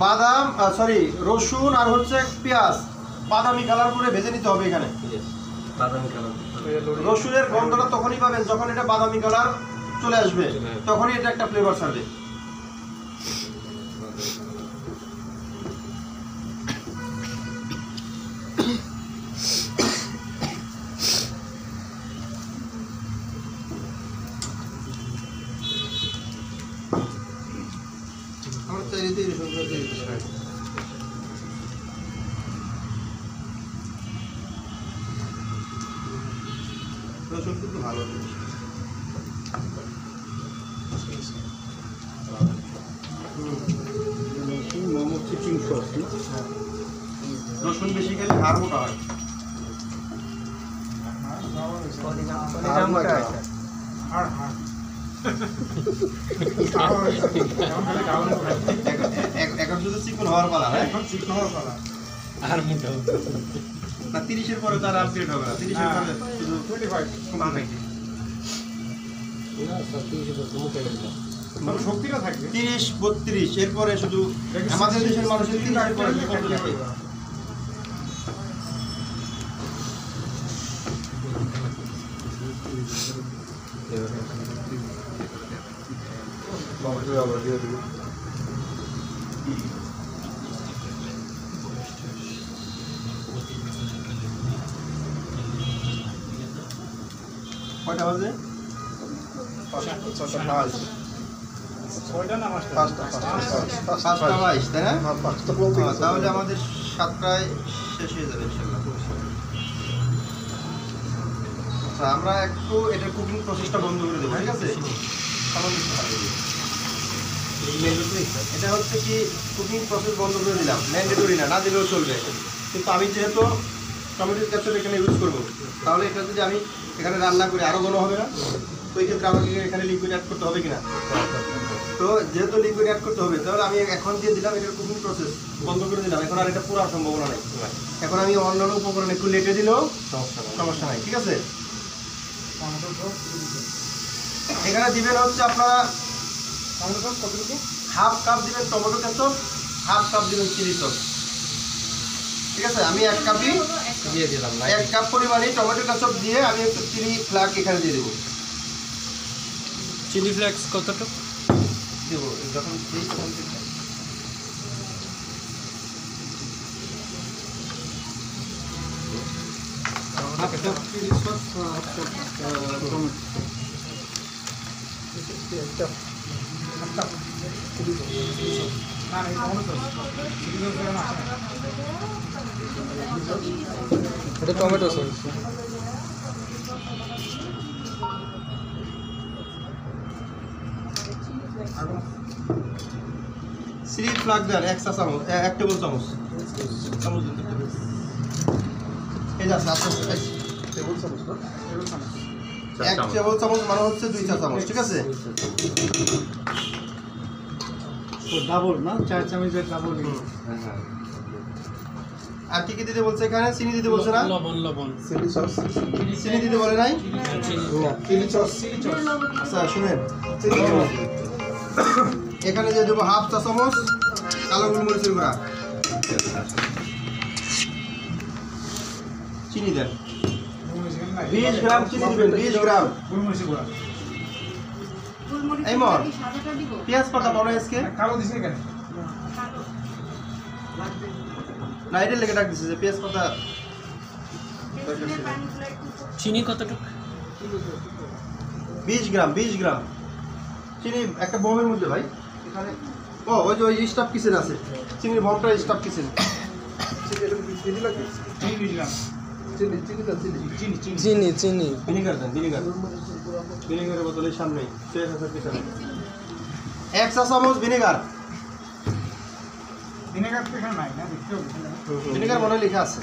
বাদাম সরি রসুন আর হচ্ছে পেঁয়াজ বাদামি কালার করে ভেজে নিতে হবে এখানে। বাদামি কালার। রসুনের গন্ধটা তখনই পাবেন যখন এটা বাদামি কালার চলে আসবে, তখনই এটা একটা ফ্লেভার ছাড়বে। আমার চাইতে রসুন কিন্তু ভালো মোমো চিকেন সস। রসুন বেশি খেলে হাড় মোটা হয়। এখন শুধু চিকন হওয়ার পালা, এখন চিকন হওয়ার পালা আর মোটা না। 30-এর পরে তার আপগ্রেড হবে না। 30-এর পরে শুধু 25 শক্তিটা থাকবে 30-32, এরপরে শুধু আমাদের দেশের মানুষের 30-এর পরে কত থাকে। কয়টা বাজে? 5টা 22, তাই না? তাহলে আমাদের 7টায় শেষ হয়ে যাবে ইনশাআল্লাহ। আচ্ছা, আমরা একটু এটার কুকিং প্রসেসটা বন্ধ করে দেবো, ঠিক আছে? এটা হচ্ছে কি কুকিং প্রসেস বন্ধ করে দিলাম, ম্যান্ডেটরি না, না দিলেও চলবে। কিন্তু আমি যেহেতু টমেটোর ক্যাপচার এখানে ইউজ করবো, তাহলে এটা যদি আমি এখানে রান্না করি আরও ভালো হবে না? তো এই ক্ষেত্রে আমাকে এখানে লিকুইড অ্যাড করতে হবে কিনা? তো যেহেতু লিকুইড অ্যাড করতে হবে, তাহলে আমি এখন দিয়ে দিলাম এটার কুকিং প্রসেস বন্ধ করে দিলাম। এখন আর এটা পুরো সম্ভাবনা নেই। এখন আমি অন্যান্য উপকরণ একটু লেটে দিলেও সমস্যা নাই, ঠিক আছে? এখানে দিবেন হচ্ছে আপনারা হাফ কাপ দিবেন টমেটো কেচাপ, হাফ কাপ দিবেন চিলি সস, ঠিক আছে? আমি 1 কাপই দিয়ে দিলাম। 1 কাপ পরিমাণে টমেটো কেচাপ দিয়ে আমি একটু চিলি ফ্লেক্স এখানে দিয়ে দেবো। চিলি ফ্লেক্স কতটুকু দেবো যখন এটা টমেটো সস। চিলি ফ্লেক্স দেন 1 চা চামচ, 1 টেবিল চামচ। এই যা আস্তে আস্তে 1 টেবিল চামচ মানে হচ্ছে 2 চা চামচ, ঠিক আছে? ডাবল না, 4 চামচের ডাবল। আর কি কি দিতে বলছে এখানে? চিনি দিতে বলছে না? লবণ চিলি সস, চিনি দিতে বলে নাই? Chilli sauce. আচ্ছা শুনেন, এখানে দিয়ে দেবো হাফ চা চামচ কালো গোলমরিচের গুঁড়া। চিনি দেন 20 গ্রাম চিনি দিবেন, 20 গ্রাম। এই মর পেঁয়াজ পাতা বড় আজকে না, এটার লেগে ডাক দিচ্ছে যে পেঁয়াজ পাতা। চিনি কতটুকু? 20 গ্রাম, 20 গ্রাম চিনি একটা বোমের মধ্যে ভাই। এখানে ওই যে ওই স্টাফ কিচেন আছে, চিনির বমটা স্টাফ কিচেন। চিনি ভিনিগার দেন, ভিনিগারের বোতলের সামনে 1 চা চামচ ভিনিগার। ভিনিগার মনে লেখা আছে।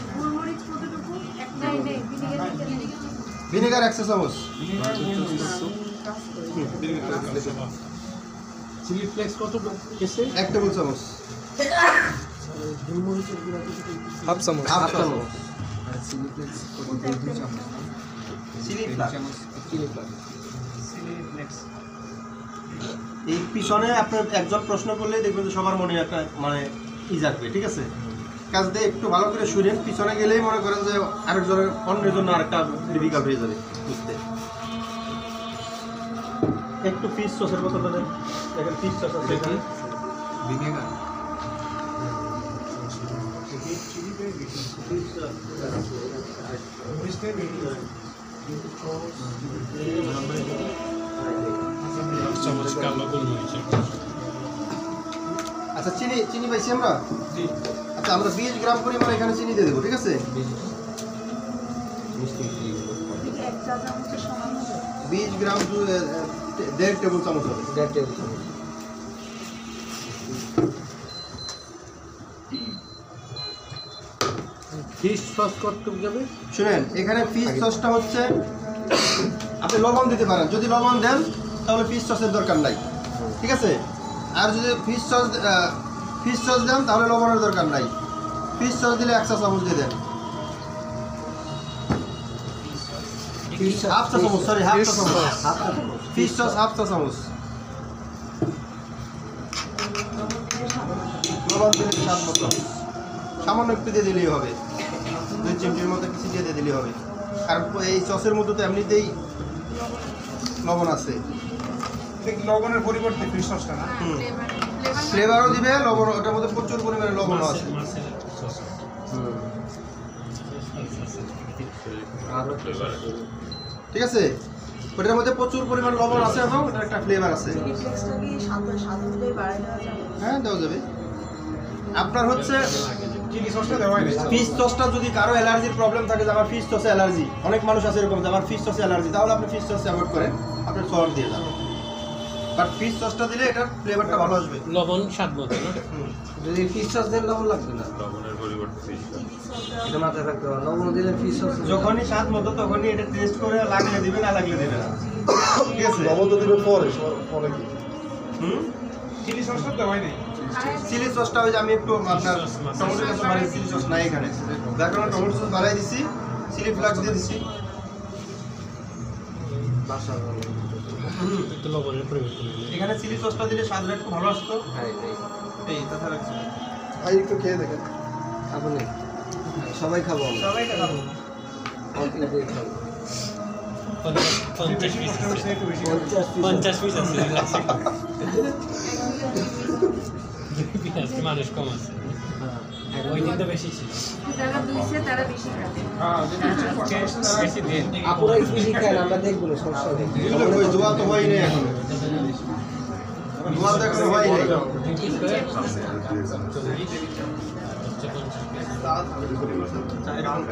ভিনিগার 1 চা চামচ। চিলি ফ্লেক্স কত 1 টেবিল চামচ। হাফ চামচ। হাফ চামচ চিলি ফ্লেক্স চিলি ফ্লেক্স। এই পিছনে আপনার একজন প্রশ্ন করলেই দেখবেন যে সবার মনে একটা মানে আসবে, ঠিক আছে? কাজ দিয়ে একটু ভালো করে শুনেন, পিছনে গেলেই মনে করেন যে আরেকজনের অন্যের জন্য আরেকটা ডিফিকাল্ট হয়ে যাবে বুঝতে। একটু ফিশ সসের বোতলটা দেন, দেখেন ফিশ সস আছে এখানে। আচ্ছা চিনি চিনি পাইছি আমরা। আচ্ছা আমরা 20 গ্রাম পরিমাণ এখানে চিনি দিয়ে দেবো, ঠিক আছে? 20 গ্রাম 1.5 টেবিল চামচ হবে। 1.5 টেবিল চামচ। ফিশ সস কতটুকু যাবে? শুনেন এখানে ফিশ সসটা হচ্ছে আপনি লবণ দিতে পারেন, যদি লবণ দেন তাহলে ফিশ সসের দরকার নাই, ঠিক আছে? আর যদি ফিশ সস দেন তাহলে লবণের দরকার নাই। ফিশ সস দিলে 1 চা চামচ দিয়ে দেন, হাফ চা চামচ, সরি হাফ চা চামচ, ফিশ সস হাফ চা চামচ। লবণ দিলে স্বাদ মতো, সামান্য একটু দিয়ে দিলেই হবে, 2 চিমটির মতো কিছু দিয়ে দিলেই হবে, কারণ এই সসের মধ্যে তো এমনিতেই লবণ আছে। লবণের পরিবর্তে ফিশ সসটা না? ফ্লেভারও দিবে, লবণ ওটার মধ্যে প্রচুর পরিমাণে লবণও আছে। ঠিক আছে, ওটার মধ্যে প্রচুর পরিমাণ লবণ আছে এবং ওটার একটা ফ্লেভার আছে। হ্যাঁ দেওয়া যাবে। আপনার হচ্ছে চিলি সসটা দেওয়া হয় না? ফিশ সসটা যদি কারো অ্যালার্জির প্রবলেম থাকে, যে আমার ফিশ সসে অ্যালার্জি, অনেক মানুষ আছে এরকম যে আমার ফিশ সসে অ্যালার্জি, তাহলে আপনি ফিশ সস অ্যাভয়েড করেন, আপনার সল্ট দিয়ে যাবেন। বাট ফিশ সসটা দিলে এটার ফ্লেভারটা ভালো আসবে। লবণ স্বাদ মতো না? যদি ফিশ সস দেন লবণ লাগবে না? লবণের পরিবর্তে ফিশ সস। এটা মাথায় রাখতে হবে, লবণ দিলে ফিশ সস যখনই স্বাদ মতো তখনই এটা টেস্ট করে লাগলে দিবে, না লাগলে দিবে না, ঠিক আছে? লবণ তো দিবে পরে কি চিলি সসটা দেওয়াই নেই। চিলি সসটা ওই যে আমি একটু আপনার টমেটো সস বাড়িয়ে, চিলি সস নাই এখানে, যার কারণে টমেটো সস বাড়াই দিছি, চিলি ফ্লেক্স দিয়ে দিছি। একটু লবণের পরিবর্তন হলো। এখানে চিলি সসটা দিলে স্বাদটা একটু ভালো আসতো। এই তাছাড়া কিছু না। ভাই একটু খেয়ে দেখেন। খাবো না, সবাই খাবো আমরা। সবাই খাবো। অল্প দিয়ে খাবো। 50 পিস আছে। 50 50 পিস আছে। আজকে মানুষ কম আছে। ওই দিন তো বেশি ছিল। যারা দুইছে তারা বেশি খাবে। বেশি দিন। আপুরা বেশি খায়, আমরা দেখবো না, সমস্যা নেই। ওই দোয়া তো হয়ই নেই এখন, দোয়া তো এখন হয়ই নেই।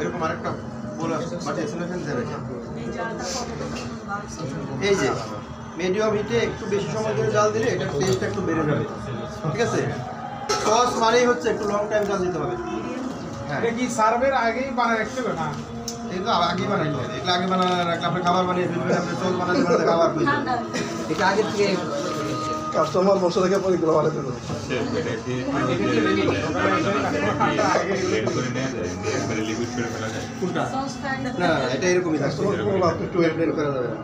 এরকম আরেকটা বলে বাট এসএনএফএন দেবে। এই যে মিডিয়াম হিটে একটু বেশি সময় ধরে জাল দিলে এটার টেস্টটা একটু বেড়ে যাবে, ঠিক আছে? সস মানেই হচ্ছে একটু লং টাইম জাল দিতে হবে। হ্যাঁ এটা কি সার্ভের আগেই বানায় রাখতে হবে না? এগুলো আগেই বানাইতে হবে, এগুলো আগে বানানো রাখলে আপনি খাবার বানিয়ে ফেলবেন, আপনি চল বানাতে বানাতে খাবার হয়ে যাবে। এটা আগে থেকে কাস্টমার বসে থেকে পরে এগুলো বানাতে দেবো। এটা কি ব্লেন্ড করে নেওয়া যায়, নিয়ে একবারে লিকুইড করে ফেলা যায়? কোনটা? সসটা না এটা এরকমই থাকছে, কাস্টমার কোনো লাভ একটু ব্লেন্ড করা যাবে না।